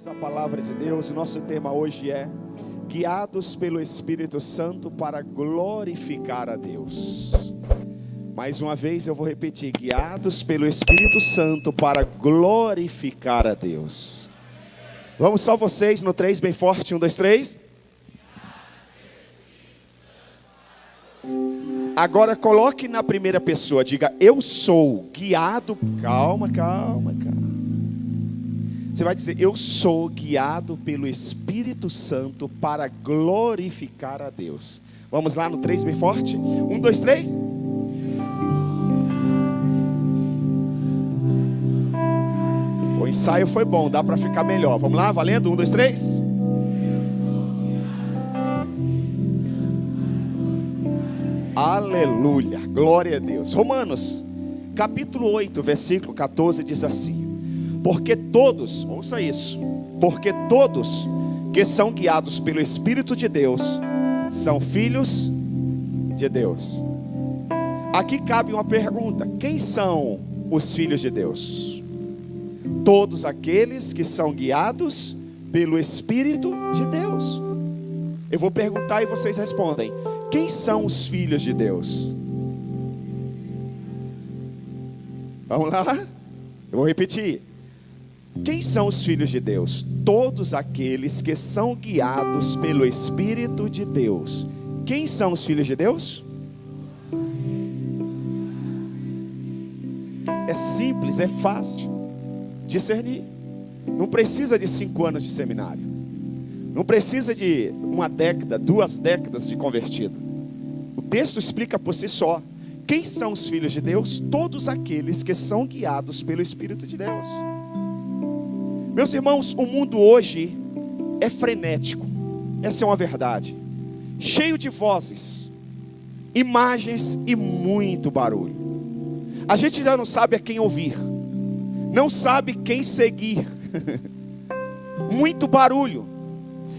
Vamos à palavra de Deus. O nosso tema hoje é guiados pelo Espírito Santo para glorificar a Deus. Mais uma vez eu vou repetir: guiados pelo Espírito Santo para glorificar a Deus. Vamos só vocês no 3 bem forte, 1, 2, 3. Agora coloque na primeira pessoa, diga: eu sou guiado. Calma. Você vai dizer: eu sou guiado pelo Espírito Santo para glorificar a Deus. Vamos lá no 3 bem forte, 1, 2, 3. O ensaio foi bom, dá para ficar melhor. Vamos lá, valendo, 1, 2, 3. Aleluia, glória a Deus. Romanos, capítulo 8, versículo 14 diz assim: porque todos, ouça isso, porque todos que são guiados pelo Espírito de Deus são filhos de Deus. Aqui cabe uma pergunta: quem são os filhos de Deus? Todos aqueles que são guiados pelo Espírito de Deus. Eu vou perguntar e vocês respondem: quem são os filhos de Deus? Vamos lá? Eu vou repetir. Quem são os filhos de Deus? Todos aqueles que são guiados pelo Espírito de Deus. Quem são os filhos de Deus? É simples, é fácil discernir. Não precisa de 5 anos de seminário. Não precisa de 1 década, 2 décadas de convertido. O texto explica por si só. Quem são os filhos de Deus? Todos aqueles que são guiados pelo Espírito de Deus. Meus irmãos, o mundo hoje é frenético. Essa é uma verdade. Cheio de vozes, imagens e muito barulho. A gente já não sabe a quem ouvir, não sabe quem seguir. Muito barulho.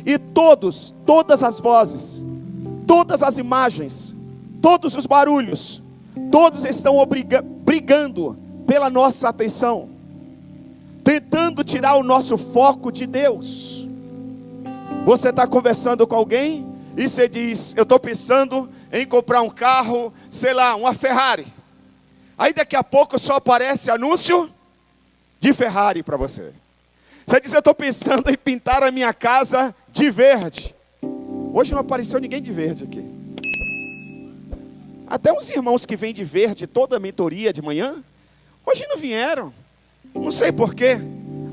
E todas as vozes, todas as imagens, todos os barulhos, todos estão brigando pela nossa atenção, tentando tirar o nosso foco de Deus. Você está conversando com alguém e você diz: eu estou pensando em comprar um carro, sei lá, uma Ferrari. Aí daqui a pouco só aparece anúncio de Ferrari para você. Você diz: eu estou pensando em pintar a minha casa de verde. Hoje não apareceu ninguém de verde aqui. Até uns irmãos que vêm de verde toda a mentoria de manhã, hoje não vieram. Não sei porquê.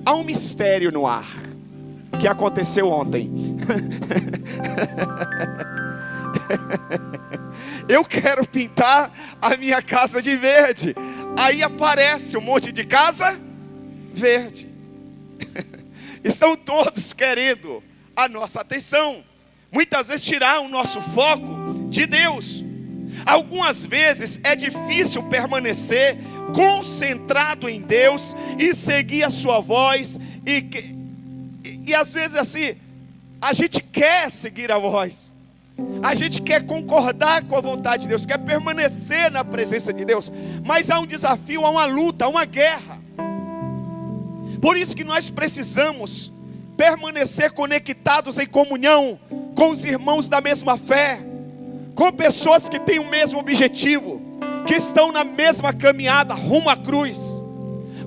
Há um mistério no ar que aconteceu ontem. Eu quero pintar a minha casa de verde. Aí aparece um monte de casa verde. Estão todos querendo a nossa atenção. Muitas vezes tirar o nosso foco de Deus. Algumas vezes é difícil permanecer concentrado em Deus e seguir a sua voz. E às vezes assim, a gente quer seguir a voz. A gente quer concordar com a vontade de Deus, quer permanecer na presença de Deus. Mas há um desafio, há uma luta, há uma guerra. Por isso que nós precisamos permanecer conectados em comunhão com os irmãos da mesma fé, com pessoas que têm o mesmo objetivo, que estão na mesma caminhada rumo à cruz.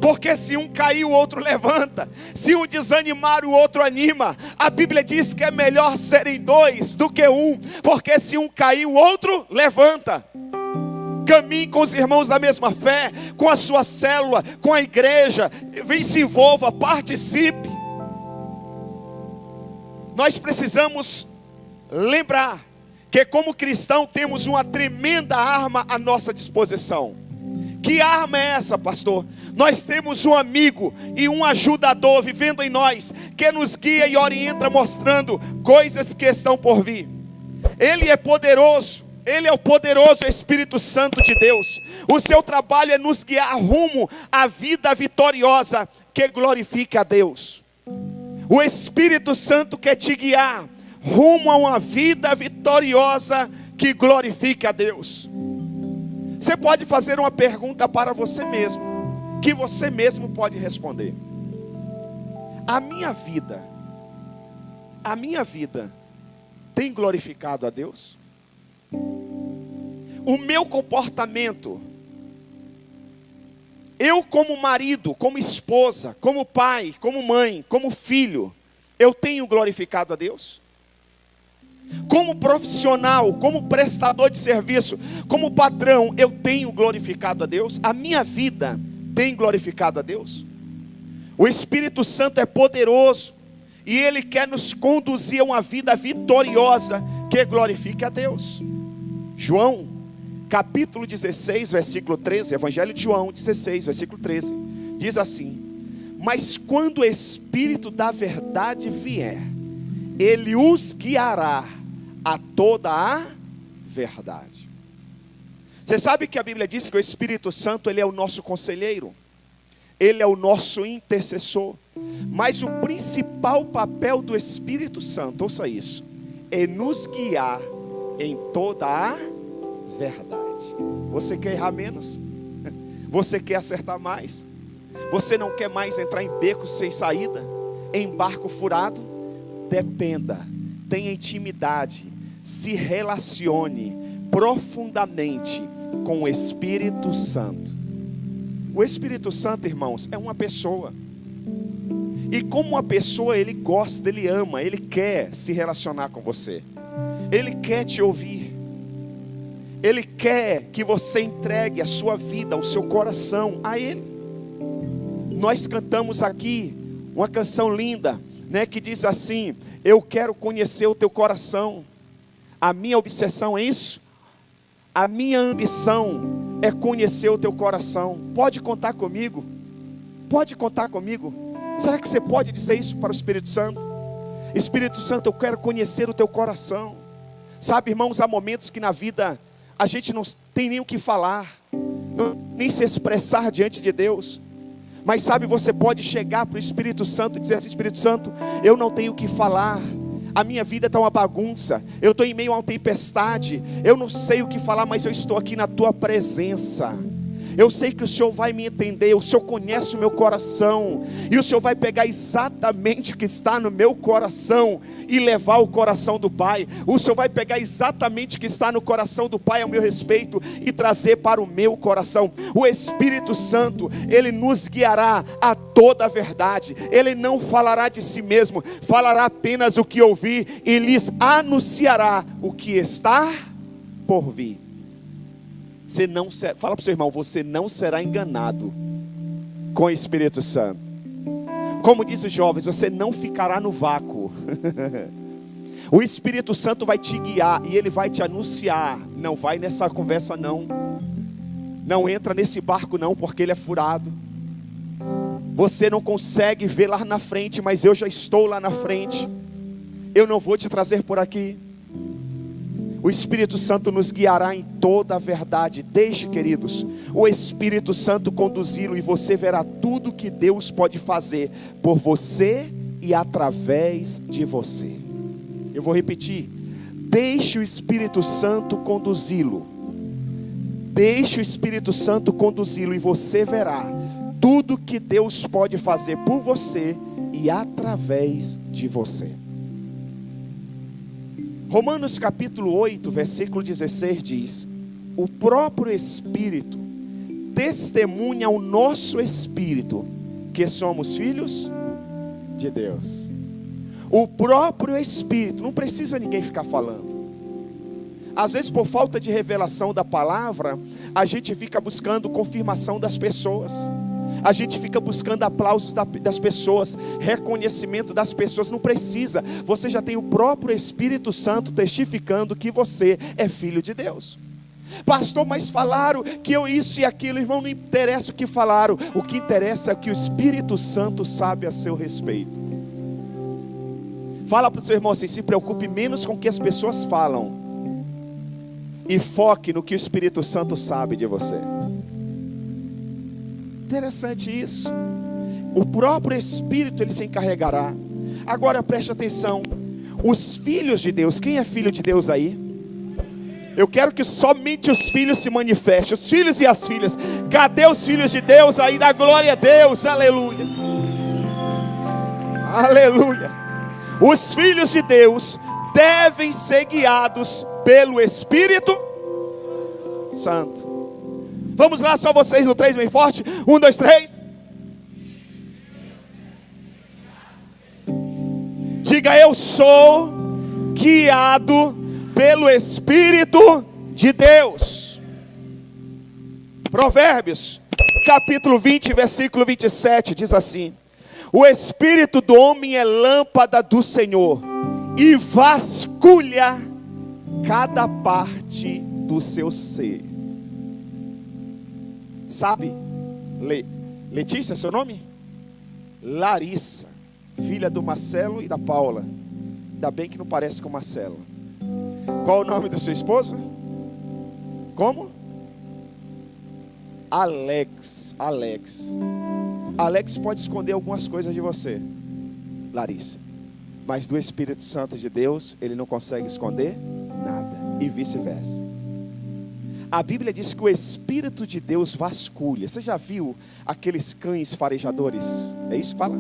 Porque se um cair, o outro levanta. Se um desanimar, o outro anima. A Bíblia diz que é melhor serem 2 do que 1. Porque se um cair, o outro levanta. Caminhe com os irmãos da mesma fé, com a sua célula, com a igreja. Vem, se envolva, participe. Nós precisamos lembrar que como cristão temos uma tremenda arma à nossa disposição. Que arma é essa, pastor? Nós temos um amigo e um ajudador vivendo em nós, que nos guia e orienta, mostrando coisas que estão por vir. Ele é poderoso. Ele é o poderoso Espírito Santo de Deus. O seu trabalho é nos guiar rumo à vida vitoriosa que glorifica a Deus. O Espírito Santo quer te guiar rumo a uma vida vitoriosa que glorifica a Deus. Você pode fazer uma pergunta para você mesmo, que você mesmo pode responder. a minha vida tem glorificado a Deus? O meu comportamento, eu como marido, como esposa, como pai, como mãe, como filho, eu tenho glorificado a Deus? Como profissional, como prestador de serviço, como patrão, eu tenho glorificado a Deus? A minha vida tem glorificado a Deus? O Espírito Santo é poderoso e Ele quer nos conduzir a uma vida vitoriosa que glorifique a Deus. João, capítulo 16, versículo 13, Evangelho de João 16, versículo 13, diz assim: mas quando o Espírito da verdade vier, Ele os guiará a toda a verdade. Você sabe que a Bíblia diz que o Espírito Santo, Ele é o nosso conselheiro, Ele é o nosso intercessor, mas o principal papel do Espírito Santo, ouça isso, é nos guiar em toda a verdade. Você quer errar menos? Você quer acertar mais? Você não quer mais entrar em becos sem saída? Em barco furado? Dependa, tenha intimidade, se relacione profundamente com o Espírito Santo. O Espírito Santo, irmãos, é uma pessoa. E como uma pessoa, Ele gosta, Ele ama, Ele quer se relacionar com você. Ele quer te ouvir. Ele quer que você entregue a sua vida, o seu coração a Ele. Nós cantamos aqui uma canção linda, né, que diz assim: eu quero conhecer o teu coração. A minha obsessão é isso. A minha ambição é conhecer o teu coração. Pode contar comigo? Pode contar comigo? Será que você pode dizer isso para o Espírito Santo? Espírito Santo, eu quero conhecer o teu coração. Sabe, irmãos, há momentos que na vida a gente não tem nem o que falar, nem se expressar diante de Deus. Mas sabe, você pode chegar para o Espírito Santo e dizer assim: Espírito Santo, eu não tenho o que falar. A minha vida está uma bagunça, eu estou em meio a uma tempestade, eu não sei o que falar, mas eu estou aqui na tua presença. Eu sei que o Senhor vai me entender, o Senhor conhece o meu coração, e o Senhor vai pegar exatamente o que está no meu coração e levar ao coração do Pai. O Senhor vai pegar exatamente o que está no coração do Pai ao meu respeito e trazer para o meu coração. O Espírito Santo, Ele nos guiará a toda a verdade. Ele não falará de si mesmo, falará apenas o que ouvir e lhes anunciará o que está por vir. Fala para o seu irmão: você não será enganado com o Espírito Santo. Como diz os jovens, você não ficará no vácuo. O Espírito Santo vai te guiar e Ele vai te anunciar. Não vai nessa conversa não. Não entra nesse barco não, porque ele é furado. Você não consegue ver lá na frente, mas eu já estou lá na frente. Eu não vou te trazer por aqui. O Espírito Santo nos guiará em toda a verdade. Deixe, queridos, o Espírito Santo conduzi-lo, e você verá tudo que Deus pode fazer por você e através de você. Eu vou repetir: deixe o Espírito Santo conduzi-lo. Deixe o Espírito Santo conduzi-lo, e você verá tudo que Deus pode fazer por você e através de você. Romanos capítulo 8, versículo 16 diz: o próprio Espírito testemunha ao nosso espírito que somos filhos de Deus. O próprio Espírito, não precisa ninguém ficar falando. Às vezes, por falta de revelação da palavra, a gente fica buscando confirmação das pessoas. A gente fica buscando aplausos das pessoas, reconhecimento das pessoas. Não precisa. Você já tem o próprio Espírito Santo testificando que você é filho de Deus. Pastor, mas falaram que eu isso e aquilo. Irmão, não interessa o que falaram. O que interessa é o que o Espírito Santo sabe a seu respeito. Fala para o seu irmão assim: se preocupe menos com o que as pessoas falam e foque no que o Espírito Santo sabe de você. Interessante isso. O próprio Espírito, Ele se encarregará. Agora preste atenção: os filhos de Deus, quem é filho de Deus aí? Eu quero que somente os filhos se manifestem, os filhos e as filhas. Cadê os filhos de Deus aí? Da glória a Deus, aleluia. Aleluia. Os filhos de Deus devem ser guiados pelo Espírito Santo. Vamos lá, só vocês no 3 bem forte. 1, 2, 3. Diga: eu sou guiado pelo Espírito de Deus. Provérbios, capítulo 20, versículo 27, diz assim: o espírito do homem é lâmpada do Senhor, e vasculha cada parte do seu ser. Sabe, Letícia, seu nome? Larissa, filha do Marcelo e da Paula. Ainda bem que não parece com o Marcelo. Qual o nome do seu esposo? Como? Alex. Alex pode esconder algumas coisas de você, Larissa, mas do Espírito Santo de Deus ele não consegue esconder nada, e vice-versa. A Bíblia diz que o Espírito de Deus vasculha. Você já viu aqueles cães farejadores? É isso que fala?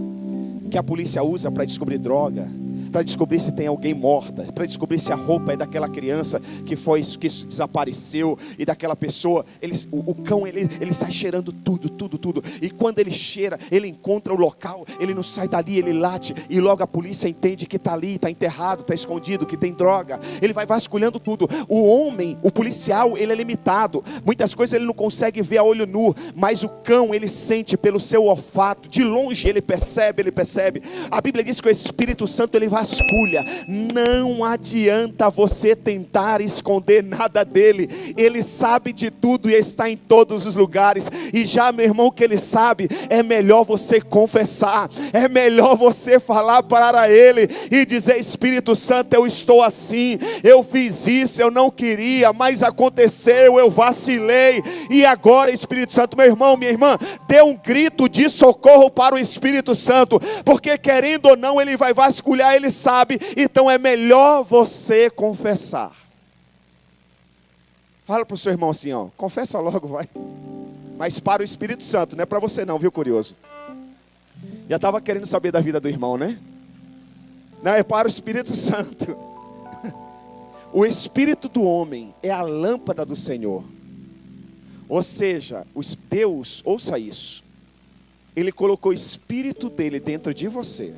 Que a polícia usa para descobrir droga, para descobrir se tem alguém morta, para descobrir se a roupa é daquela criança que desapareceu, e daquela pessoa. O cão ele sai cheirando tudo. E quando ele cheira, ele encontra o local, ele não sai dali, ele late, e logo a polícia entende que está ali, está enterrado, está escondido, que tem droga. Ele vai vasculhando tudo. O homem, o policial, ele é limitado. Muitas coisas ele não consegue ver a olho nu, mas o cão, ele sente pelo seu olfato. De longe ele percebe. A Bíblia diz que o Espírito Santo, ele vasculha. Não adianta você tentar esconder nada dele. Ele sabe de tudo e está em todos os lugares. E já, meu irmão, que ele sabe, é melhor você confessar, é melhor você falar para ele e dizer: Espírito Santo, eu estou assim, eu fiz isso, eu não queria, mas aconteceu, eu vacilei, e agora, Espírito Santo, meu irmão, minha irmã, dê um grito de socorro para o Espírito Santo, porque querendo ou não, ele vai vasculhar, ele sabe. Então é melhor você confessar. Fala para o seu irmão assim, ó, confessa logo, vai. Mas para o Espírito Santo, não é para você não, viu, curioso? Já estava querendo saber da vida do irmão, né? Não, é para o Espírito Santo. O espírito do homem é a lâmpada do Senhor. Ou seja, Deus, ouça isso, Ele colocou o espírito dele dentro de você.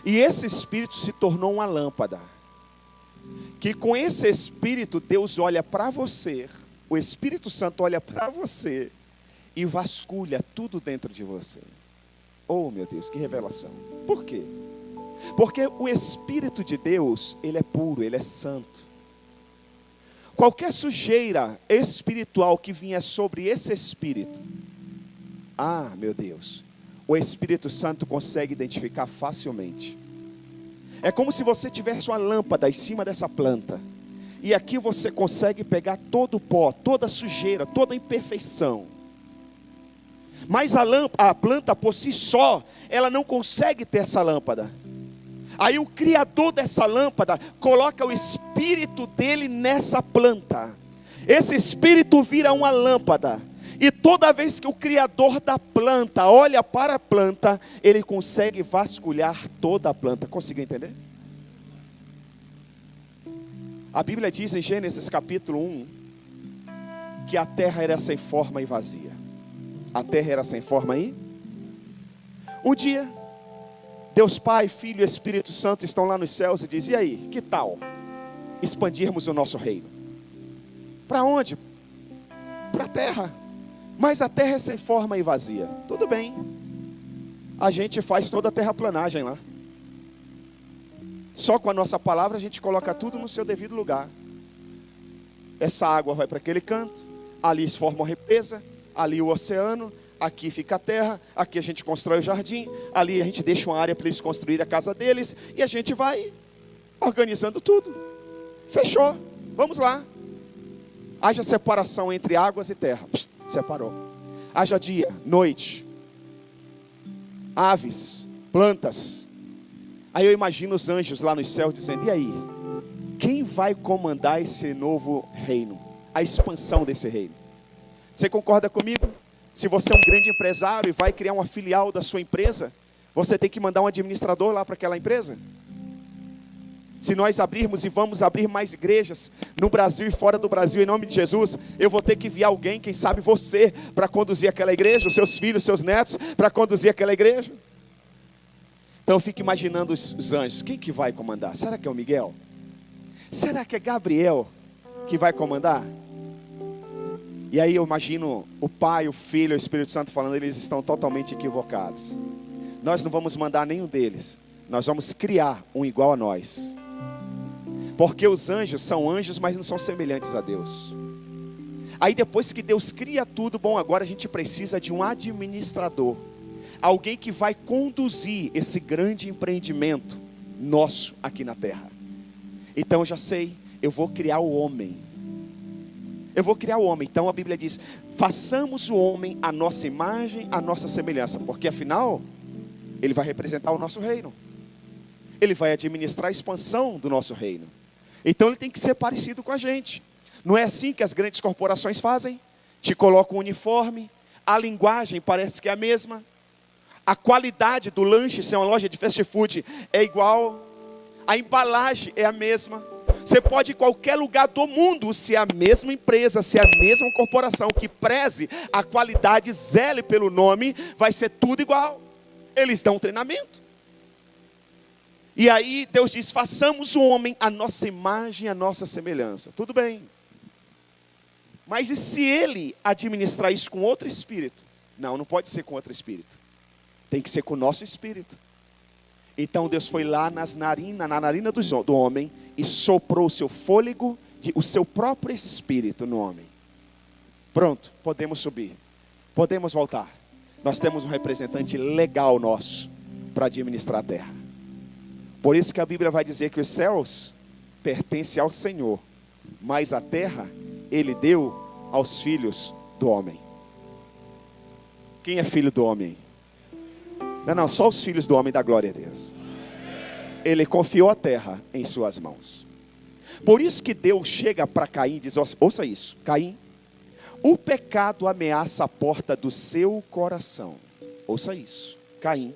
E esse espírito se tornou uma lâmpada. Que com esse espírito Deus olha para você, o Espírito Santo olha para você e vasculha tudo dentro de você. Oh, meu Deus, que revelação. Por quê? Porque o Espírito de Deus, ele é puro, ele é santo. Qualquer sujeira espiritual que vinha sobre esse Espírito, meu Deus, o Espírito Santo consegue identificar facilmente. É como se você tivesse uma lâmpada em cima dessa planta, e aqui você consegue pegar todo o pó, toda a sujeira, toda a imperfeição. Mas a planta por si só, ela não consegue ter essa lâmpada. Aí o criador dessa lâmpada coloca o espírito dele nessa planta. Esse espírito vira uma lâmpada. E toda vez que o criador da planta olha para a planta, ele consegue vasculhar toda a planta. Conseguiu entender? A Bíblia diz em Gênesis capítulo 1, que a terra era sem forma e vazia. A terra era sem forma e... Um dia, Deus Pai, Filho e Espírito Santo estão lá nos céus e diz: e aí, que tal expandirmos o nosso reino? Para onde? Para a terra. Mas a terra é sem forma e vazia. Tudo bem. A gente faz toda a terraplanagem lá. Só com a nossa palavra a gente coloca tudo no seu devido lugar. Essa água vai para aquele canto, ali se forma uma represa, ali o oceano, aqui fica a terra, aqui a gente constrói o jardim, ali a gente deixa uma área para eles construírem a casa deles, e a gente vai organizando tudo. Fechou, vamos lá. Haja separação entre águas e terra. Separou. Haja dia, noite, aves, plantas. Aí eu imagino os anjos lá nos céus dizendo: e aí? Quem vai comandar esse novo reino? A expansão desse reino. Você concorda comigo? Se você é um grande empresário e vai criar uma filial da sua empresa, Você tem que mandar um administrador lá para aquela empresa? Se nós abrirmos e vamos abrir mais igrejas no Brasil e fora do Brasil, em nome de Jesus, eu vou ter que enviar alguém, quem sabe você, para conduzir aquela igreja, os seus filhos, seus netos, para conduzir aquela igreja. Então eu fico imaginando os anjos, quem que vai comandar? Será que é o Miguel? Será que é Gabriel que vai comandar? E aí eu imagino o Pai, o Filho, o Espírito Santo falando, eles estão totalmente equivocados. Nós não vamos mandar nenhum deles, nós vamos criar um igual a nós. Porque os anjos são anjos, mas não são semelhantes a Deus. Aí depois que Deus cria tudo, bom, agora a gente precisa de um administrador. Alguém que vai conduzir esse grande empreendimento nosso aqui na terra. Então eu já sei, eu vou criar o homem. Eu vou criar o homem. Então a Bíblia diz, façamos o homem à nossa imagem, à nossa semelhança. Porque afinal, ele vai representar o nosso reino. Ele vai administrar a expansão do nosso reino. Então ele tem que ser parecido com a gente. Não é assim que as grandes corporações fazem? Te colocam um uniforme, a linguagem parece que é a mesma, a qualidade do lanche, se é uma loja de fast food, é igual, a embalagem é a mesma. Você pode ir em qualquer lugar do mundo, se é a mesma empresa, se é a mesma corporação que preze a qualidade, zele pelo nome, vai ser tudo igual. Eles dão um treinamento. E aí Deus diz, façamos o homem à nossa imagem, à nossa semelhança. Tudo bem. Mas e se ele administrar isso com outro espírito? Não, não pode ser com outro espírito. Tem que ser com o nosso espírito. Então Deus foi lá na narina do homem e soprou o seu fôlego, o seu próprio espírito no homem. Pronto, podemos subir. Podemos voltar. Nós temos um representante legal nosso para administrar a terra. Por isso que a Bíblia vai dizer que os céus pertencem ao Senhor, mas a terra Ele deu aos filhos do homem. Quem é filho do homem? Não, só os filhos do homem da glória a Deus. Ele confiou a terra em suas mãos. Por isso que Deus chega para Caim e diz, ouça isso, Caim, o pecado ameaça a porta do seu coração. Ouça isso, Caim.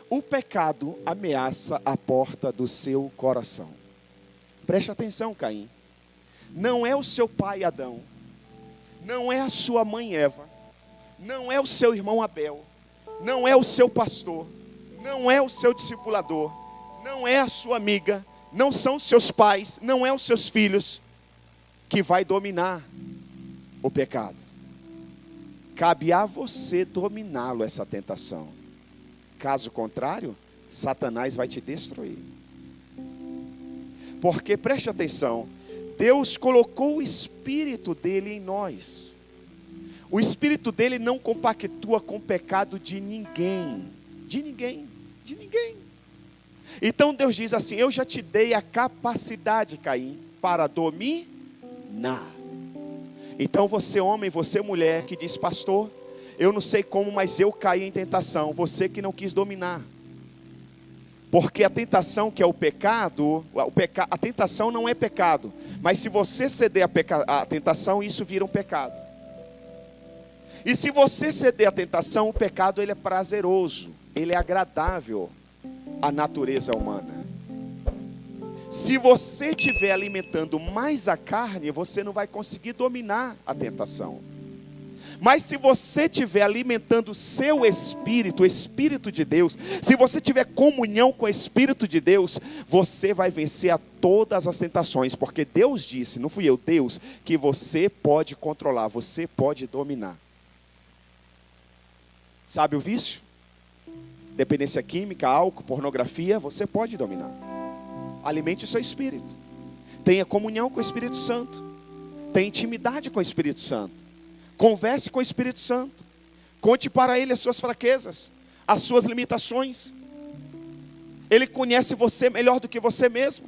O pecado ameaça a porta do seu coração. Preste atenção, Caim. Não é o seu pai Adão, não é a sua mãe Eva, não é o seu irmão Abel, não é o seu pastor, não é o seu discipulador, não é a sua amiga, não são os seus pais, não é os seus filhos que vai dominar o pecado. Cabe a você dominá-lo, essa tentação. Caso contrário, Satanás vai te destruir. Porque, preste atenção, Deus colocou o Espírito dele em nós. O Espírito dele não compactua com o pecado de ninguém. De ninguém, de ninguém. Então Deus diz assim, eu já te dei a capacidade, Caim, para dominar. Então você homem, você mulher que diz, pastor, eu não sei como, mas eu caí em tentação. Você que não quis dominar. Porque a tentação que é o pecado, a tentação não é pecado. Mas se você ceder à tentação, isso vira um pecado. E se você ceder à tentação, o pecado ele é prazeroso. Ele é agradável à natureza humana. Se você estiver alimentando mais a carne, você não vai conseguir dominar a tentação. Mas se você estiver alimentando o seu espírito, o Espírito de Deus, se você tiver comunhão com o Espírito de Deus, você vai vencer a todas as tentações, porque Deus disse, não fui eu, Deus, que você pode controlar, você pode dominar. Sabe o vício? Dependência química, álcool, pornografia, você pode dominar. Alimente o seu espírito. Tenha comunhão com o Espírito Santo. Tenha intimidade com o Espírito Santo. Converse com o Espírito Santo. Conte para Ele as suas fraquezas, as suas limitações. Ele conhece você melhor do que você mesmo.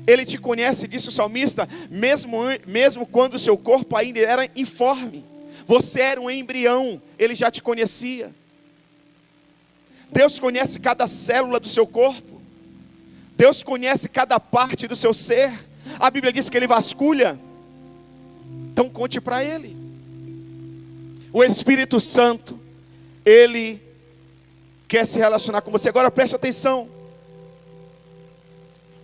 Ele te conhece, disse o salmista, mesmo quando o seu corpo ainda era informe. Você era um embrião, Ele já te conhecia. Deus conhece cada célula do seu corpo. Deus conhece cada parte do seu ser. A Bíblia diz que Ele vasculha. Então conte para Ele. O Espírito Santo, Ele quer se relacionar com você. Agora preste atenção.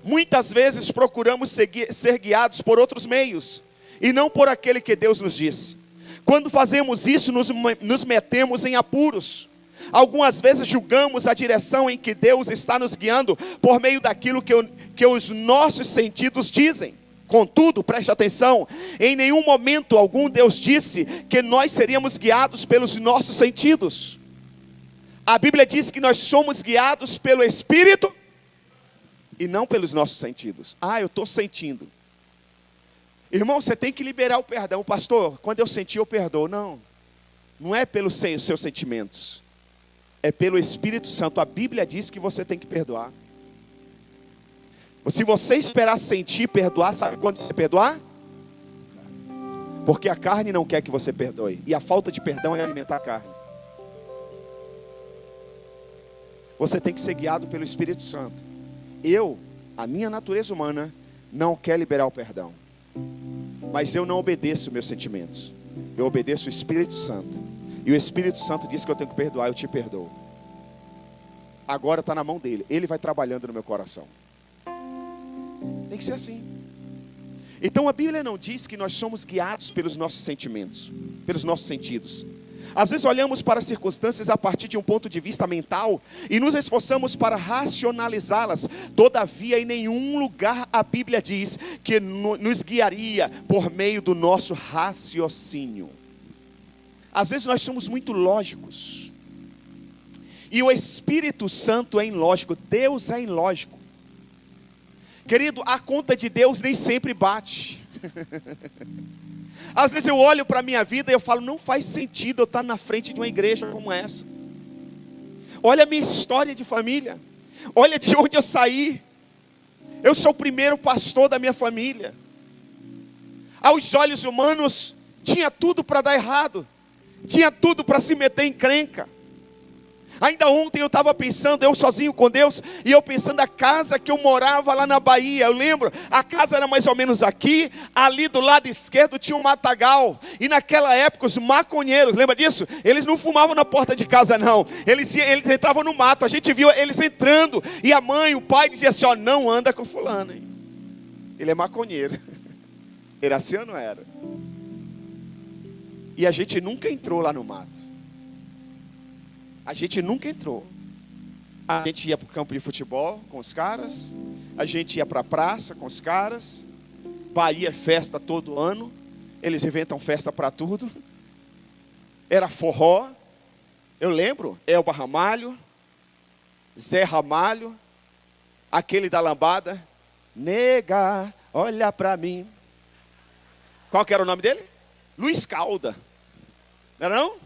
Muitas vezes procuramos ser guiados por outros meios, e não por aquele que Deus nos disse. Quando fazemos isso, nos metemos em apuros. Algumas vezes julgamos a direção em que Deus está nos guiando por meio daquilo que os nossos sentidos dizem. Contudo, preste atenção, em nenhum momento algum Deus disse que nós seríamos guiados pelos nossos sentidos. A Bíblia diz que nós somos guiados pelo Espírito e não pelos nossos sentidos. Eu estou sentindo. Irmão, você tem que liberar o perdão. Pastor, quando eu senti, eu perdoo. Não é pelos seus sentimentos. É pelo Espírito Santo. A Bíblia diz que você tem que perdoar. Se você esperar sentir, perdoar, sabe quando você perdoar? Porque a carne não quer que você perdoe. E a falta de perdão é alimentar a carne. Você tem que ser guiado pelo Espírito Santo. A minha natureza humana, não quer liberar o perdão. Mas eu não obedeço meus sentimentos. Eu obedeço o Espírito Santo. E o Espírito Santo diz que eu tenho que perdoar, eu te perdoo. Agora está na mão dele. Ele vai trabalhando no meu coração. Tem que ser assim. Então a Bíblia não diz que nós somos guiados pelos nossos sentimentos, pelos nossos sentidos. Às vezes olhamos para as circunstâncias a partir de um ponto de vista mental e nos esforçamos para racionalizá-las. Todavia, em nenhum lugar a Bíblia diz que nos guiaria por meio do nosso raciocínio. Às vezes nós somos muito lógicos. E o Espírito Santo é ilógico, Deus é ilógico. Querido, a conta de Deus nem sempre bate. Às vezes eu olho para a minha vida e eu falo, não faz sentido eu estar na frente de uma igreja como essa. Olha a minha história de família. Olha de onde eu saí. Eu sou o primeiro pastor da minha família. Aos olhos humanos, tinha tudo para dar errado. Tinha tudo para se meter em encrenca. Ainda ontem eu estava pensando, eu sozinho com Deus, e eu pensando a casa que eu morava lá na Bahia. Eu lembro, a casa era mais ou menos aqui, ali do lado esquerdo tinha um matagal. E naquela época os maconheiros, lembra disso? Eles não fumavam na porta de casa não, eles entravam no mato. A gente viu eles entrando, e a mãe, o pai dizia assim, não anda com fulano, hein? Ele é maconheiro. Era assim ou não era? E a gente nunca entrou lá no mato. A gente nunca entrou. A gente ia para o campo de futebol com os caras. A gente ia para a praça com os caras. Bahia festa todo ano. Eles inventam festa para tudo. Era forró. Eu lembro, Elba Ramalho, Zé Ramalho, aquele da lambada. Nega, olha para mim. Qual que era o nome dele? Luiz Calda. Não era não?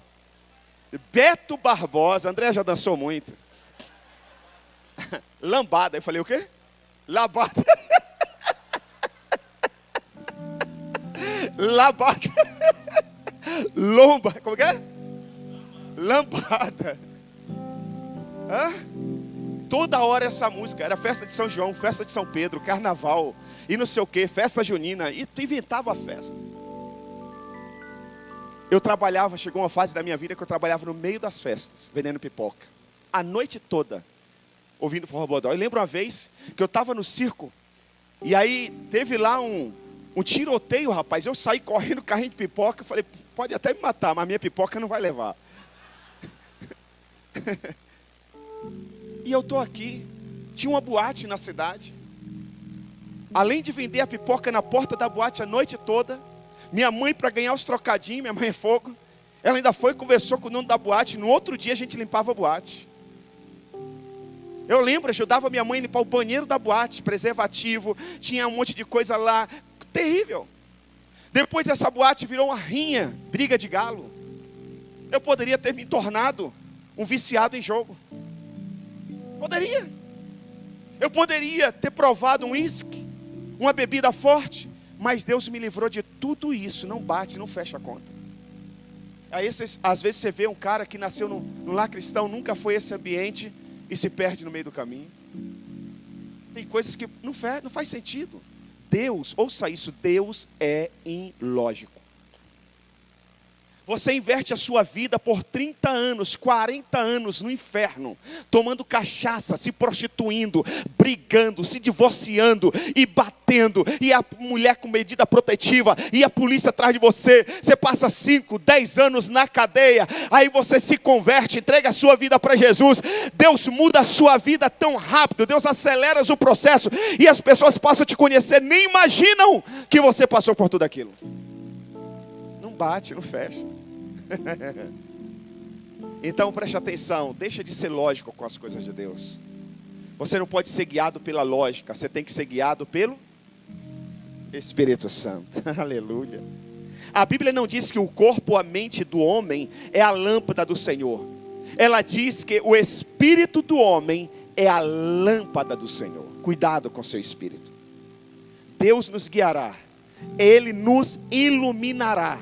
Beto Barbosa, André já dançou muito. Lambada, eu falei o quê? Labada. Labada. Lomba, como que é? Lambada. Toda hora essa música, era festa de São João, festa de São Pedro, carnaval, e não sei o que, festa junina, e tu inventava a festa. Eu trabalhava, chegou uma fase da minha vida que eu trabalhava no meio das festas, vendendo pipoca. A noite toda, ouvindo forró bodó. Eu lembro uma vez que eu estava no circo, e aí teve lá um tiroteio, rapaz. Eu saí correndo, carrinho de pipoca, falei, pode até me matar, mas minha pipoca não vai levar. E eu estou aqui, tinha uma boate na cidade. Além de vender a pipoca na porta da boate a noite toda, minha mãe, para ganhar os trocadinhos, minha mãe é fogo, ela ainda foi e conversou com o dono da boate. No outro dia a gente limpava a boate. Eu lembro, ajudava minha mãe a limpar o banheiro da boate, preservativo, tinha um monte de coisa lá, terrível. Depois essa boate virou uma rinha, briga de galo. Eu poderia ter me tornado um viciado em jogo. Poderia. Eu poderia ter provado um uísque, uma bebida forte. Mas Deus me livrou de tudo isso. Não bate, não fecha a conta. Aí às vezes você vê um cara que nasceu no lar cristão, nunca foi esse ambiente e se perde no meio do caminho. Tem coisas que não faz sentido. Deus, ouça isso, Deus é ilógico. Você inverte a sua vida por 30 anos, 40 anos no inferno, tomando cachaça, se prostituindo, brigando, se divorciando e batendo, e a mulher com medida protetiva, e a polícia atrás de você. Você passa 5, 10 anos na cadeia, aí você se converte, entrega a sua vida para Jesus. Deus muda a sua vida tão rápido, Deus acelera o processo, e as pessoas passam a te conhecer, nem imaginam que você passou por tudo aquilo. Não bate, não fecha. Então preste atenção, deixa de ser lógico com as coisas de Deus. Você não pode ser guiado pela lógica, você tem que ser guiado pelo Espírito Santo. Aleluia. A Bíblia não diz que o corpo, a mente do homem é a lâmpada do Senhor. Ela diz que o espírito do homem é a lâmpada do Senhor. Cuidado com seu espírito. Deus nos guiará, Ele nos iluminará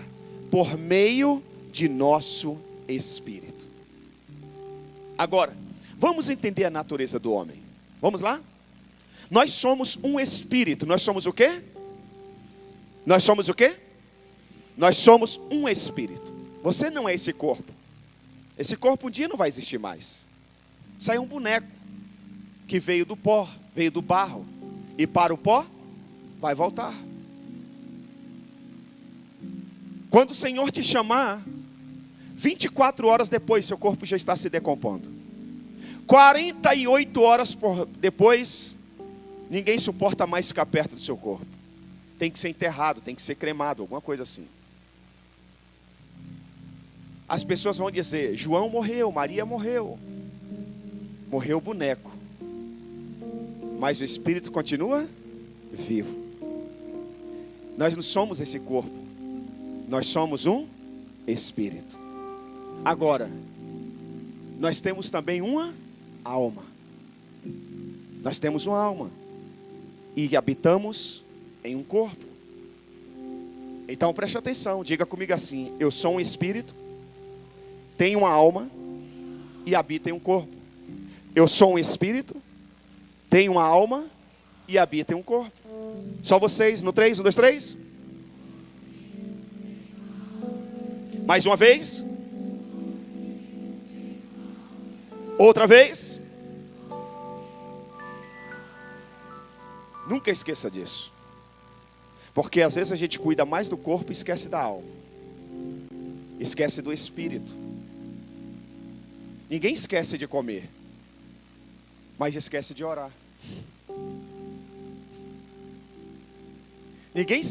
por meio de nosso espírito. Agora, vamos entender a natureza do homem. Vamos lá? Nós somos um espírito. Nós somos o quê? Nós somos o quê? Nós somos um espírito. Você não é esse corpo. Esse corpo um dia não vai existir mais. Isso aí é um boneco que veio do pó, veio do barro, e para o pó vai voltar. Quando o Senhor te chamar, 24 horas depois, seu corpo já está se decompondo. 48 horas depois, ninguém suporta mais ficar perto do seu corpo. Tem que ser enterrado, tem que ser cremado, alguma coisa assim. As pessoas vão dizer, João morreu, Maria morreu. Morreu o boneco. Mas o espírito continua vivo. Nós não somos esse corpo. Nós somos um espírito. Agora, nós temos também uma alma. Nós temos uma alma. E habitamos em um corpo. Então preste atenção, diga comigo assim: eu sou um espírito, tenho uma alma e habito em um corpo. Eu sou um espírito, tenho uma alma e habito em um corpo. Só vocês, no 3, 1, 2, 3. Mais uma vez. Outra vez. Nunca esqueça disso. Porque às vezes a gente cuida mais do corpo e esquece da alma. Esquece do espírito. Ninguém esquece de comer, mas esquece de orar.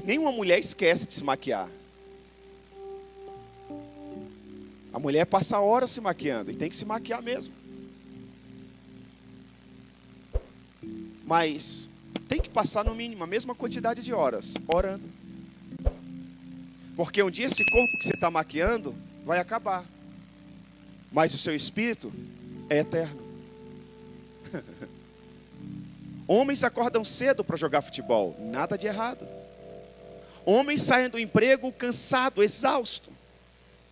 Nenhuma mulher esquece de se maquiar. A mulher passa horas se maquiando, e tem que se maquiar mesmo. Mas tem que passar no mínimo a mesma quantidade de horas orando. Porque um dia esse corpo que você está maquiando vai acabar. Mas o seu espírito é eterno. Homens acordam cedo para jogar futebol, nada de errado. Homens saem do emprego cansado, exausto,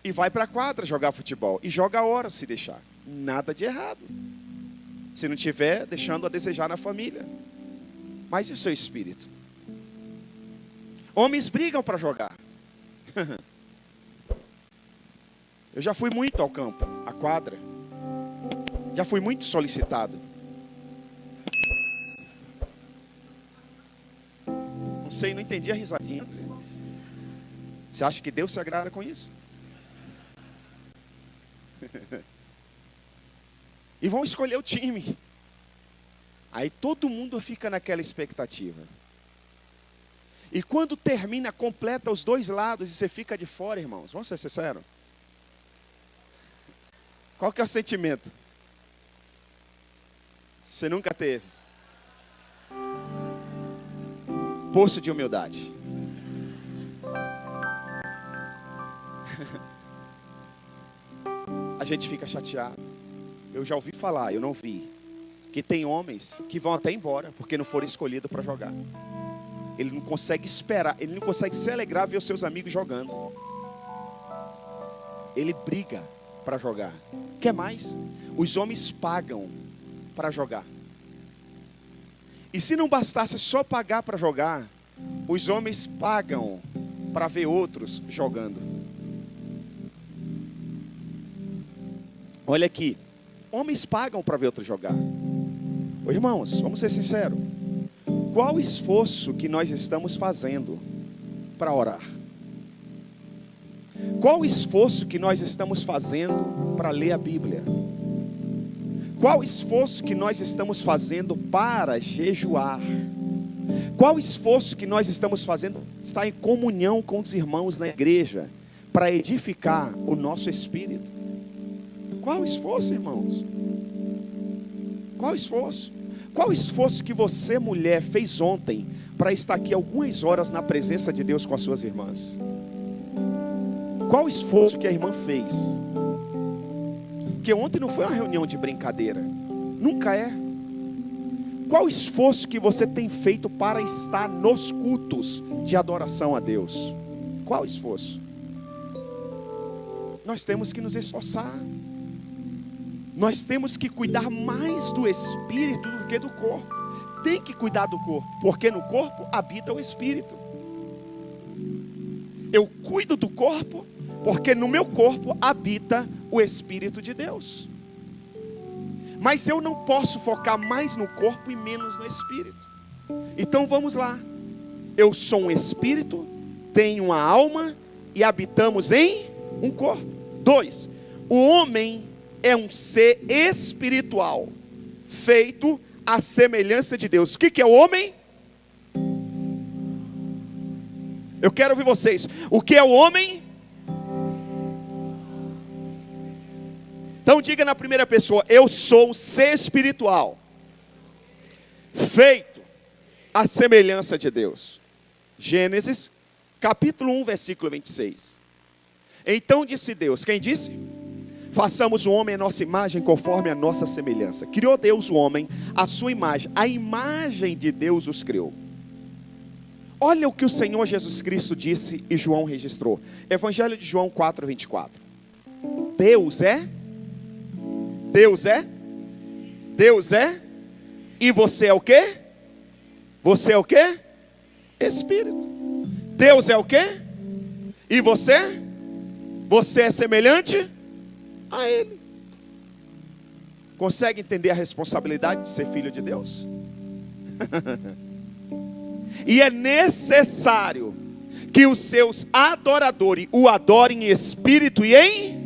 e vai para a quadra jogar futebol, e joga horas se deixar, nada de errado. Se não tiver, deixando a desejar na família. Mas e o seu espírito? Homens brigam para jogar. Eu já fui muito ao campo, à quadra. Já fui muito solicitado. Não sei, não entendi a risadinha dos irmãos. Você acha que Deus se agrada com isso? E vão escolher o time. Aí todo mundo fica naquela expectativa. E quando termina, completa os dois lados e você fica de fora, irmãos. Vamos ser sinceros. Qual que é o sentimento? Você nunca teve? Poço de humildade. A gente fica chateado. Eu já ouvi falar, eu não vi, que tem homens que vão até embora porque não foram escolhidos para jogar. Ele não consegue esperar, ele não consegue se alegrar ver os seus amigos jogando. Ele briga para jogar. Quer mais? Os homens pagam para jogar. E se não bastasse só pagar para jogar, os homens pagam para ver outros jogando. Olha aqui, homens pagam para ver outro jogar. Ô, irmãos, vamos ser sinceros. Qual o esforço que nós estamos fazendo para orar? Qual o esforço que nós estamos fazendo para ler a Bíblia? Qual o esforço que nós estamos fazendo para jejuar? Qual o esforço que nós estamos fazendo para estar em comunhão com os irmãos na igreja, para edificar o nosso espírito? Qual o esforço, irmãos? Qual o esforço? Qual o esforço que você, mulher, fez ontem para estar aqui algumas horas na presença de Deus com as suas irmãs? Qual o esforço que a irmã fez? Porque ontem não foi uma reunião de brincadeira. Nunca é. Qual o esforço que você tem feito para estar nos cultos de adoração a Deus? Qual o esforço? Nós temos que nos esforçar. Nós temos que cuidar mais do espírito do que do corpo. Tem que cuidar do corpo, porque no corpo habita o espírito. Eu cuido do corpo, porque no meu corpo habita o Espírito de Deus. Mas eu não posso focar mais no corpo e menos no espírito. Então vamos lá. Eu sou um espírito, tenho uma alma e habitamos em um corpo. 2. O homem é um ser espiritual, feito à semelhança de Deus. O que é o homem? Eu quero ouvir vocês. O que é o homem? Então diga na primeira pessoa: eu sou um ser espiritual, feito à semelhança de Deus. Gênesis, capítulo 1, versículo 26. Então disse Deus, quem disse? Façamos o homem a nossa imagem, conforme a nossa semelhança. Criou Deus o homem, a sua imagem, a imagem de Deus os criou. Olha o que o Senhor Jesus Cristo disse e João registrou. Evangelho de João 4, 24. Deus é, e você é o quê? Você é o quê? Espírito. Deus é o quê? E você? Você é semelhante a Ele. Consegue entender a responsabilidade de ser filho de Deus? E é necessário que os seus adoradores o adorem em espírito e em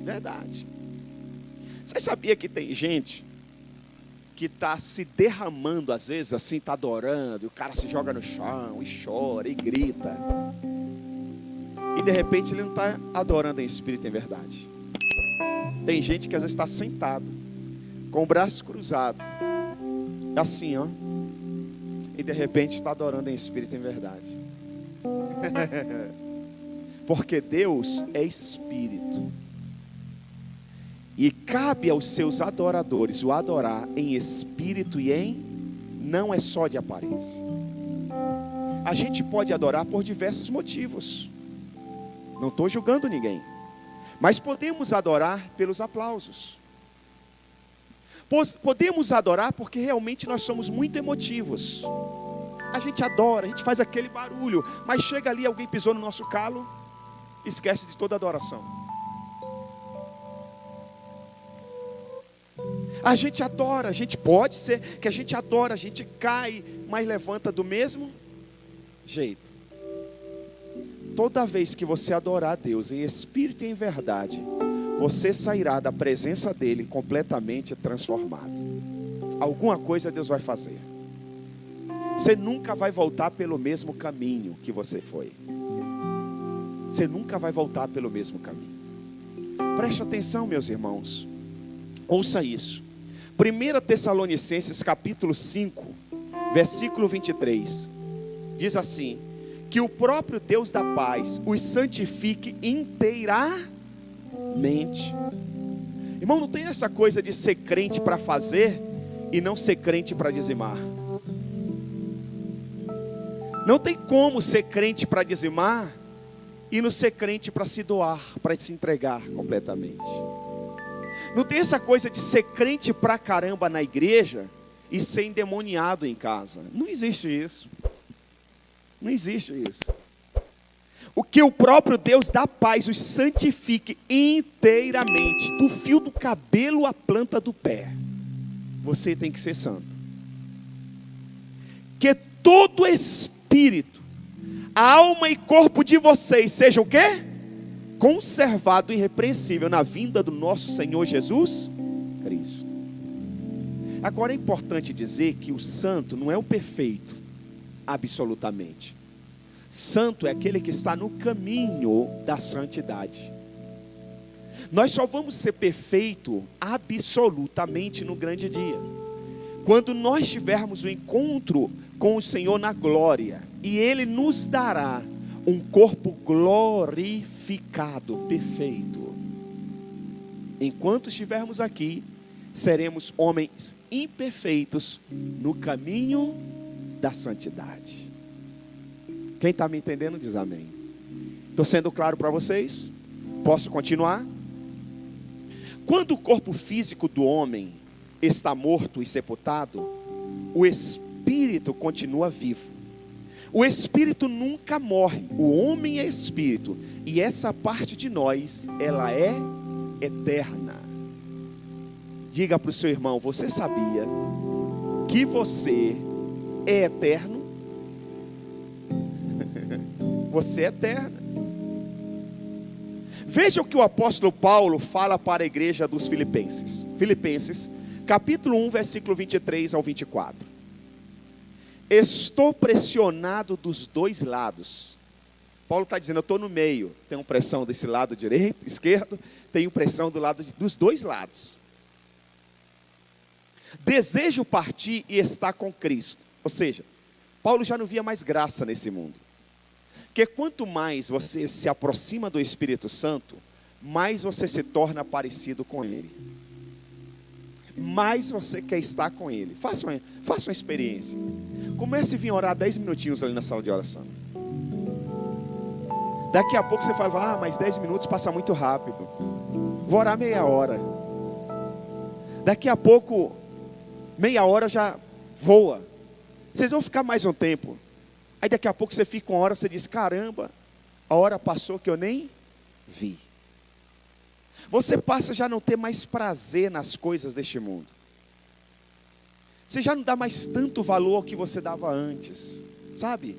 verdade. Você sabia que tem gente que está se derramando, às vezes assim, está adorando, e o cara se joga no chão, e chora, e grita, e de repente ele não está adorando em espírito e em verdade. Tem gente que às vezes está sentado, com o braço cruzado, assim ó, e de repente está adorando em espírito e em verdade. Porque Deus é espírito. E cabe aos seus adoradores o adorar em espírito e em, não é só de aparência. A gente pode adorar por diversos motivos. Não estou julgando ninguém. Mas podemos adorar pelos aplausos. Podemos adorar porque realmente nós somos muito emotivos. A gente adora, a gente faz aquele barulho, mas chega ali, alguém pisou no nosso calo, esquece de toda a adoração. A gente adora, a gente pode ser que a gente adora, a gente cai, mas levanta do mesmo jeito. Toda vez que você adorar a Deus em espírito e em verdade, você sairá da presença dele completamente transformado. Alguma coisa Deus vai fazer. Você nunca vai voltar pelo mesmo caminho que você foi. Você nunca vai voltar pelo mesmo caminho. Preste atenção, meus irmãos. Ouça isso. 1 Tessalonicenses capítulo 5, versículo 23. Diz assim: que o próprio Deus da paz os santifique inteiramente. Irmão, não tem essa coisa de ser crente para fazer e não ser crente para dizimar. Não tem como ser crente para dizimar e não ser crente para se doar, para se entregar completamente. Não tem essa coisa de ser crente pra caramba na igreja e ser endemoniado em casa. Não existe isso. Não existe isso. o que o próprio Deus da paz os santifique inteiramente, do fio do cabelo à planta do pé. Você tem que ser santo. Que todo espírito, a alma e corpo de vocês sejam o quê? Conservado irrepreensível na vinda do nosso Senhor Jesus Cristo. Agora é importante dizer que o santo não é o perfeito, absolutamente. Santo é aquele que está no caminho da santidade. Nós só vamos ser perfeito absolutamente no grande dia, quando nós tivermos o encontro com o Senhor na glória, e Ele nos dará um corpo glorificado, perfeito. Enquanto estivermos aqui, seremos homens imperfeitos no caminho da santidade. Quem está me entendendo diz amém. Estou sendo claro para vocês? Posso continuar? Quando o corpo físico do homem está morto e sepultado, o espírito continua vivo. O espírito nunca morre. O homem é espírito, e essa parte de nós, ela é eterna. Diga para o seu irmão: você sabia que você é eterno? Você é eterno. Veja o que o apóstolo Paulo fala para a igreja dos Filipenses. Filipenses, capítulo 1, versículo 23 ao 24. Estou pressionado dos dois lados. Paulo está dizendo: eu estou no meio. Tenho pressão desse lado direito, esquerdo. Tenho pressão dos dois lados. Desejo partir e estar com Cristo. Ou seja, Paulo já não via mais graça nesse mundo. Porque quanto mais você se aproxima do Espírito Santo, mais você se torna parecido com Ele. Mais você quer estar com Ele. Faça uma experiência. Comece a vir orar 10 minutinhos ali na sala de oração. Daqui a pouco você fala: mas 10 minutos passa muito rápido. Vou orar meia hora. Daqui a pouco, meia hora já voa. Vocês vão ficar mais um tempo. Aí daqui a pouco você fica uma hora, você diz: caramba, a hora passou que eu nem vi. Você passa a já não ter mais prazer nas coisas deste mundo. Você já não dá mais tanto valor ao que você dava antes. Sabe?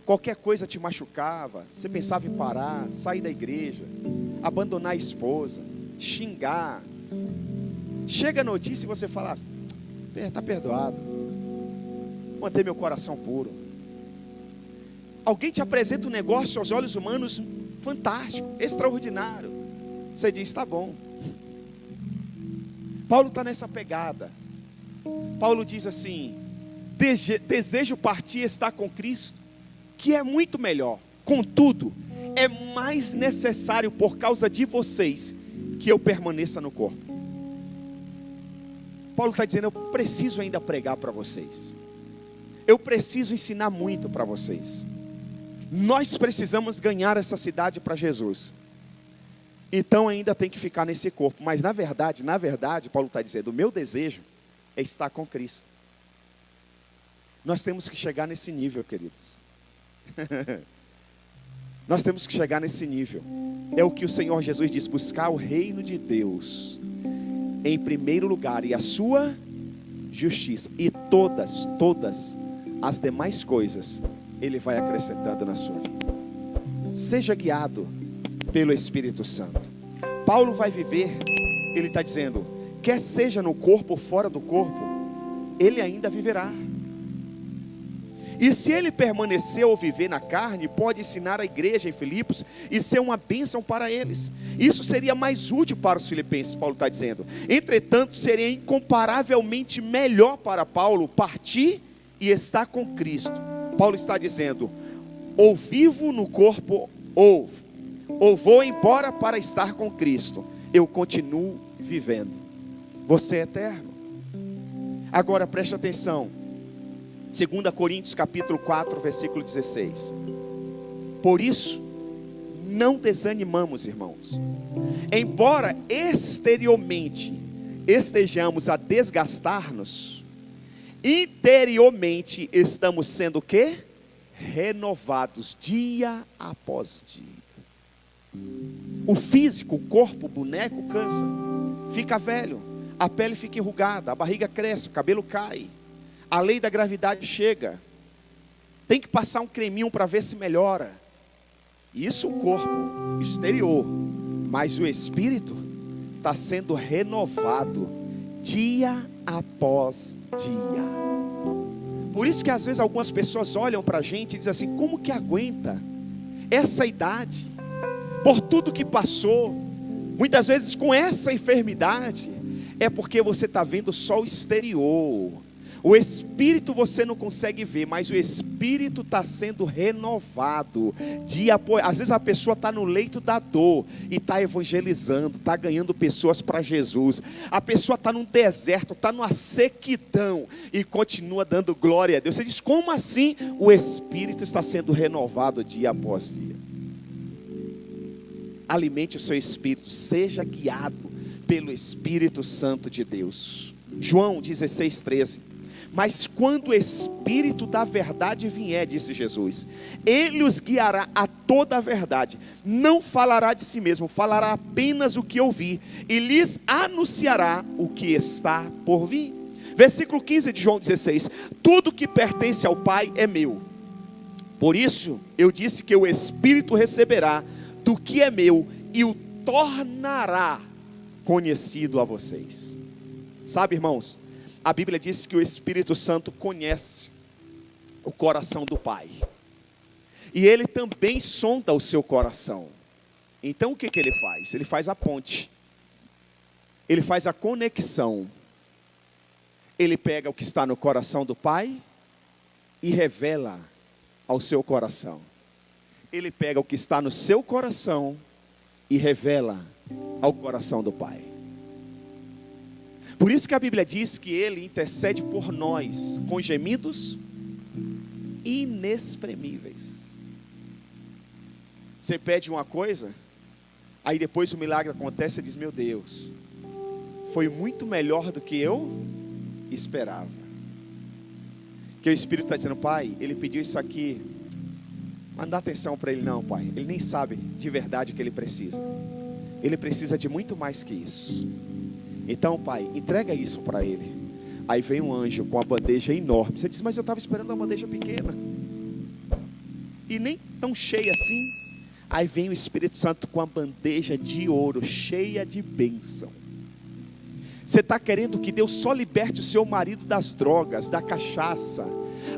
Qualquer coisa te machucava. Você pensava em parar, sair da igreja, abandonar a esposa, xingar. Chega a notícia e você fala: está perdoado. Manter meu coração puro. Alguém te apresenta um negócio aos olhos humanos fantástico, extraordinário. Você diz: está bom. Paulo está nessa pegada. Paulo diz assim: desejo partir e estar com Cristo, que é muito melhor. Contudo, é mais necessário por causa de vocês que eu permaneça no corpo. Paulo está dizendo: eu preciso ainda pregar para vocês. Eu preciso ensinar muito para vocês. Nós precisamos ganhar essa cidade para Jesus. Então ainda tem que ficar nesse corpo. Mas na verdade, Paulo está dizendo: o meu desejo é estar com Cristo. Nós temos que chegar nesse nível, queridos. Nós temos que chegar nesse nível. É o que o Senhor Jesus diz: buscar o reino de Deus em primeiro lugar, e a sua justiça, e todas as demais coisas Ele vai acrescentando na sua vida. Seja guiado pelo Espírito Santo. Paulo vai viver, ele está dizendo, quer seja no corpo ou fora do corpo, ele ainda viverá. E se ele permanecer ou viver na carne, pode ensinar a igreja em Filipos e ser uma bênção para eles. Isso seria mais útil para os filipenses, Paulo está dizendo. Entretanto, seria incomparavelmente melhor para Paulo partir e estar com Cristo. Paulo está dizendo: ou vivo no corpo, ou vou embora para estar com Cristo. Eu continuo vivendo. Você é eterno. Agora preste atenção. 2 Coríntios capítulo 4, versículo 16. Por isso, não desanimamos, irmãos. Embora exteriormente estejamos a desgastar-nos, interiormente estamos sendo o quê? renovados dia após dia. O físico, o corpo, o boneco cansa, fica velho, a pele fica enrugada, a barriga cresce, o cabelo cai, a lei da gravidade chega, tem que passar um creminho para ver se melhora. Isso o corpo exterior, mas o espírito está sendo renovado dia após dia. Por isso que às vezes algumas pessoas olham para a gente e dizem assim: como que aguenta essa idade? Por tudo que passou, muitas vezes com essa enfermidade, é porque você está vendo só o exterior. O espírito você não consegue ver, mas o espírito está sendo renovado. Às vezes a pessoa está no leito da dor e está evangelizando, está ganhando pessoas para Jesus. A pessoa está num deserto, está numa sequidão e continua dando glória a Deus. Você diz: como assim? O espírito está sendo renovado dia após dia. Alimente o seu espírito, seja guiado pelo Espírito Santo de Deus. João 16:13. Mas quando o Espírito da verdade vier, disse Jesus, ele os guiará a toda a verdade. Não falará de si mesmo, falará apenas o que ouvir e lhes anunciará o que está por vir. Versículo 15 de João 16. Tudo que pertence ao Pai é meu. Por isso eu disse que o Espírito receberá do que é meu e o tornará conhecido a vocês. Sabe, irmãos, a Bíblia diz que o Espírito Santo conhece o coração do Pai, e ele também sonda o seu coração. Então o que ele faz? Ele faz a ponte, ele faz a conexão. Ele pega o que está no coração do Pai e revela ao seu coração. Ele pega o que está no seu coração e revela ao coração do Pai. Por isso que a Bíblia diz que Ele intercede por nós com gemidos inexprimíveis. Você pede uma coisa, aí depois o milagre acontece e diz: meu Deus, foi muito melhor do que eu esperava. Que o Espírito está dizendo: Pai, Ele pediu isso aqui, mas não dá atenção para ele não, Pai. Ele nem sabe de verdade o que ele precisa. Ele precisa de muito mais que isso. Então, Pai, entrega isso para ele. Aí vem um anjo com uma bandeja enorme. Você diz: mas eu estava esperando uma bandeja pequena e nem tão cheia assim. Aí vem o Espírito Santo com a bandeja de ouro, cheia de bênção. Você está querendo que Deus só liberte o seu marido das drogas, da cachaça.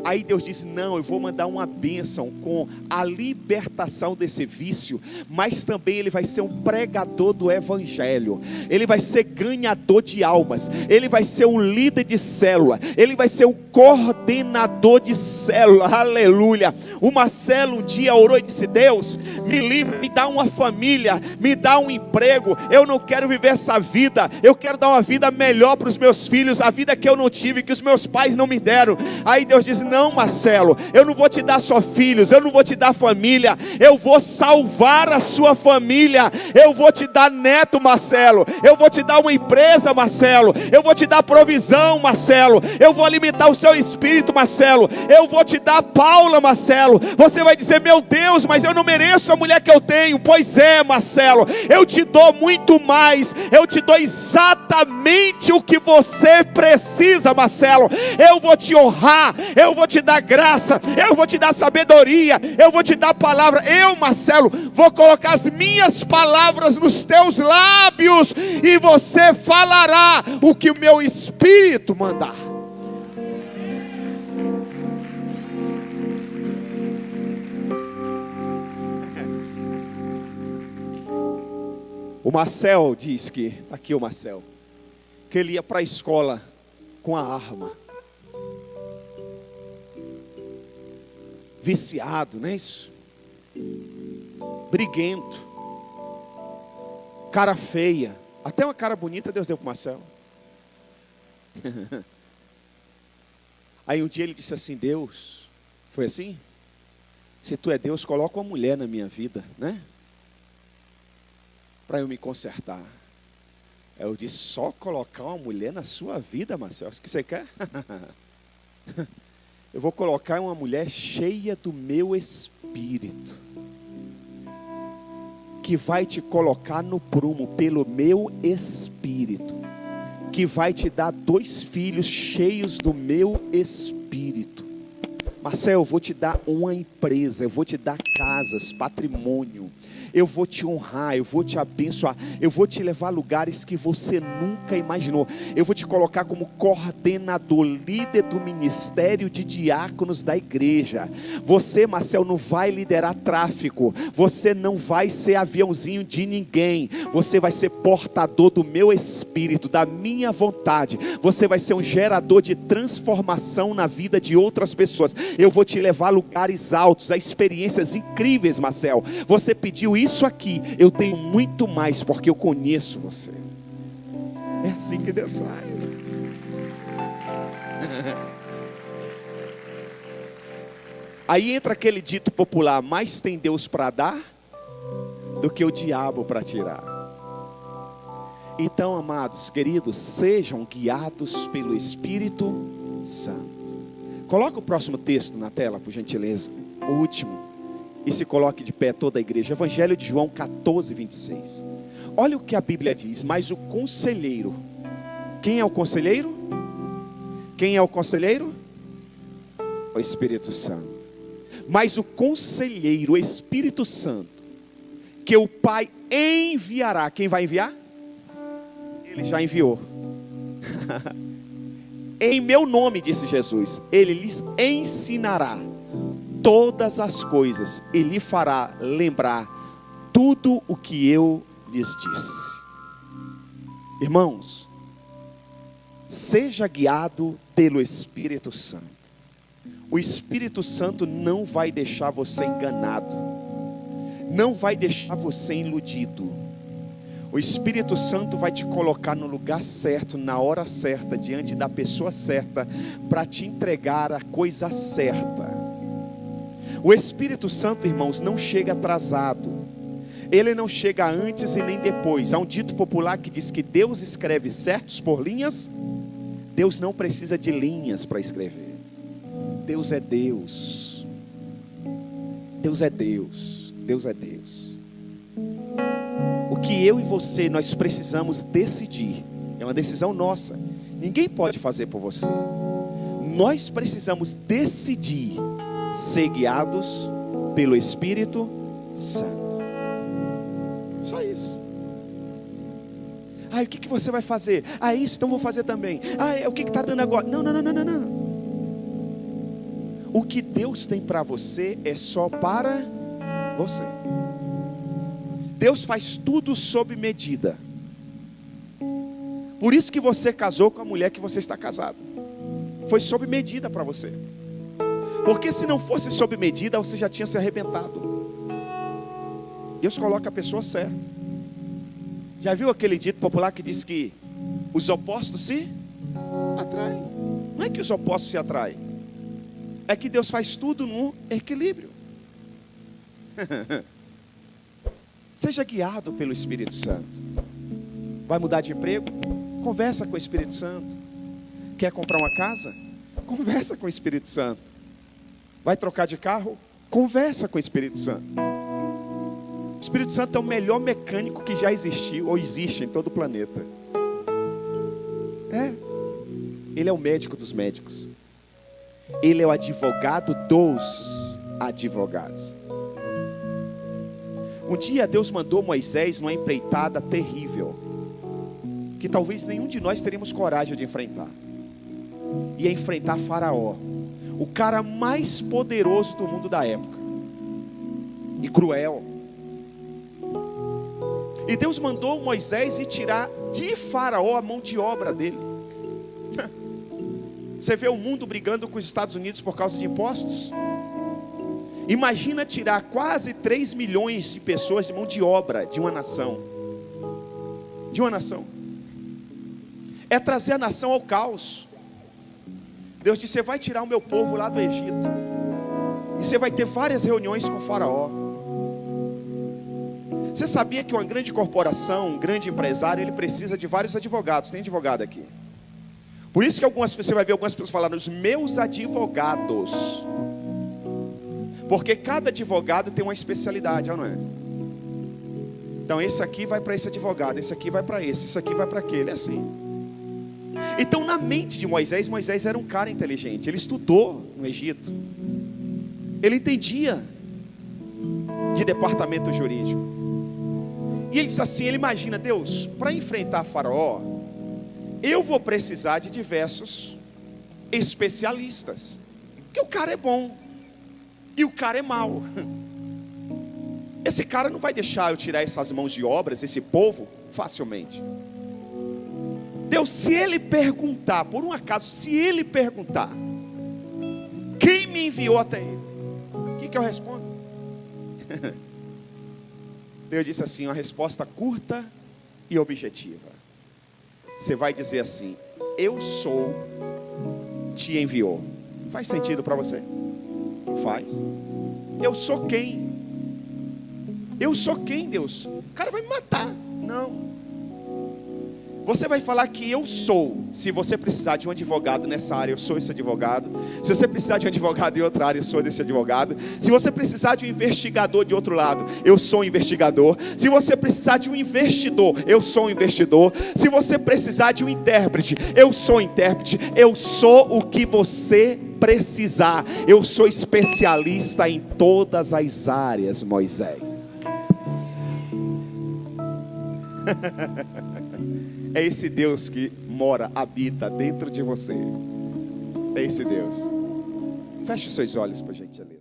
Aí Deus diz: não, eu vou mandar uma bênção com a libertação desse vício, mas também ele vai ser um pregador do evangelho, ele vai ser ganhador de almas, ele vai ser um líder de célula, ele vai ser um coordenador de célula, aleluia. O Marcelo um dia orou e disse: Deus, me livre, me dá uma família, me dá um emprego, eu não quero viver essa vida, eu quero dar uma vida melhor para os meus filhos, a vida que eu não tive, que os meus pais não me deram. Aí Deus diz: não, Marcelo, eu não vou te dar só filhos, eu não vou te dar família, eu vou salvar a sua família, eu vou te dar neto, Marcelo, eu vou te dar uma empresa, Marcelo, eu vou te dar provisão, Marcelo, eu vou alimentar o seu espírito, Marcelo, eu vou te dar Paula, Marcelo. Você vai dizer: meu Deus, mas eu não mereço a mulher que eu tenho. Pois é, Marcelo, eu te dou muito mais, eu te dou exatamente o que você precisa, Marcelo. Eu vou te honrar, eu vou te dar graça, eu vou te dar sabedoria, eu vou te dar palavra. Eu, Marcelo, vou colocar as minhas palavras nos teus lábios e você falará o que o meu espírito mandar. O Marcel diz que, aqui o Marcel, que ele ia para a escola com a arma. Viciado, não é isso? Briguento. Cara feia. Até uma cara bonita Deus deu para o Marcel. Aí um dia ele disse assim: Deus, foi assim? Se tu é Deus, coloca uma mulher na minha vida, né? Para eu me consertar. Eu disse: só colocar uma mulher na sua vida, Marcelo? O que você quer? eu vou colocar uma mulher cheia do meu espírito, que vai te colocar no prumo pelo meu espírito, que vai te dar 2 filhos cheios do meu espírito. Marcel, eu vou te dar uma empresa, eu vou te dar casas, patrimônio, eu vou te honrar, eu vou te abençoar, eu vou te levar a lugares que você nunca imaginou, eu vou te colocar como coordenador, líder do ministério de diáconos da igreja. Você, Marcel, não vai liderar tráfico, você não vai ser aviãozinho de ninguém, você vai ser portador do meu espírito, da minha vontade, você vai ser um gerador de transformação na vida de outras pessoas. Eu vou te levar a lugares altos, a experiências incríveis, Marcel. Você pediu isso aqui, eu tenho muito mais, porque eu conheço você. É assim que Deus faz. Aí entra aquele dito popular: mais tem Deus para dar do que o diabo para tirar. Então, amados, queridos, sejam guiados pelo Espírito Santo. Coloca o próximo texto na tela, por gentileza, o último, e se coloque de pé toda a igreja. Evangelho de João 14, 26. Olha o que a Bíblia diz: mas o conselheiro, quem é o conselheiro? Quem é o conselheiro? O Espírito Santo. Mas o conselheiro, o Espírito Santo, que o Pai enviará. Quem vai enviar? Ele já enviou. Em meu nome, disse Jesus, ele lhes ensinará todas as coisas e lhe fará lembrar tudo o que eu lhes disse. Irmãos, seja guiado pelo Espírito Santo. O Espírito Santo não vai deixar você enganado, não vai deixar você iludido. O Espírito Santo vai te colocar no lugar certo, na hora certa, diante da pessoa certa, para te entregar a coisa certa. O Espírito Santo, irmãos, não chega atrasado, ele não chega antes e nem depois. Há um dito popular que diz que Deus escreve certos por linhas. Deus não precisa de linhas para escrever. Deus é Deus. Deus é Deus. Deus é Deus. O que eu e você, nós precisamos decidir, é uma decisão nossa, ninguém pode fazer por você. Nós precisamos decidir ser guiados pelo Espírito Santo. Só isso. O que você vai fazer? Isso, então vou fazer também. O que está dando agora? Não. O que Deus tem para você é só para você. Deus faz tudo sob medida. Por isso que você casou com a mulher que você está casado. Foi sob medida para você. Porque se não fosse sob medida, você já tinha se arrebentado. Deus coloca a pessoa certa. Já viu aquele dito popular que diz que os opostos se atraem? Não é que os opostos se atraem, é que Deus faz tudo no equilíbrio. Seja guiado pelo Espírito Santo. Vai mudar de emprego? Conversa com o Espírito Santo. Quer comprar uma casa? Conversa com o Espírito Santo. Vai trocar de carro? Conversa com o Espírito Santo. O Espírito Santo é o melhor mecânico que já existiu ou existe em todo o planeta. Ele é o médico dos médicos. Ele é o advogado dos advogados. Um dia Deus mandou Moisés numa empreitada terrível, que talvez nenhum de nós teríamos coragem de enfrentar. Ia enfrentar Faraó, o cara mais poderoso do mundo da época, e cruel. E Deus mandou Moisés ir tirar de Faraó a mão de obra dele. Você vê o mundo brigando com os Estados Unidos por causa de impostos? Imagina tirar quase 3 milhões de pessoas de mão de obra de uma nação. De uma nação. É trazer a nação ao caos. Deus disse: você vai tirar o meu povo lá do Egito. E você vai ter várias reuniões com o Faraó. Você sabia que uma grande corporação, um grande empresário, ele precisa de vários advogados? Tem advogado aqui? Por isso que você vai ver algumas pessoas falando, os meus advogados. Porque cada advogado tem uma especialidade, não é? Então esse aqui vai para esse advogado, esse aqui vai para esse, isso aqui vai para aquele, é assim. Então na mente de Moisés, Moisés era um cara inteligente. Ele estudou no Egito. Ele entendia de departamento jurídico. E ele disse assim, ele imagina, Deus, para enfrentar Faraó, eu vou precisar de diversos especialistas. Porque o cara é bom e o cara é mau. Esse cara não vai deixar eu tirar essas mãos de obras, esse povo, facilmente. Deus, se ele perguntar, por um acaso, se ele perguntar, quem me enviou até ele? O que eu respondo? Deus disse assim, uma resposta curta e objetiva. Você vai dizer assim, eu sou, te enviou. Faz sentido para você? Não faz? Eu sou quem? Eu sou quem, Deus? O cara vai me matar. Não. Você vai falar que eu sou. Se você precisar de um advogado nessa área, eu sou esse advogado. Se você precisar de um advogado em outra área, eu sou desse advogado. Se você precisar de um investigador de outro lado, eu sou um investigador. Se você precisar de um investidor, eu sou um investidor. Se você precisar de um intérprete, eu sou um intérprete. Eu sou o que você precisar. Eu sou especialista em todas as áreas, Moisés. É esse Deus que mora, habita dentro de você. É esse Deus. Feche os seus olhos, por gentileza.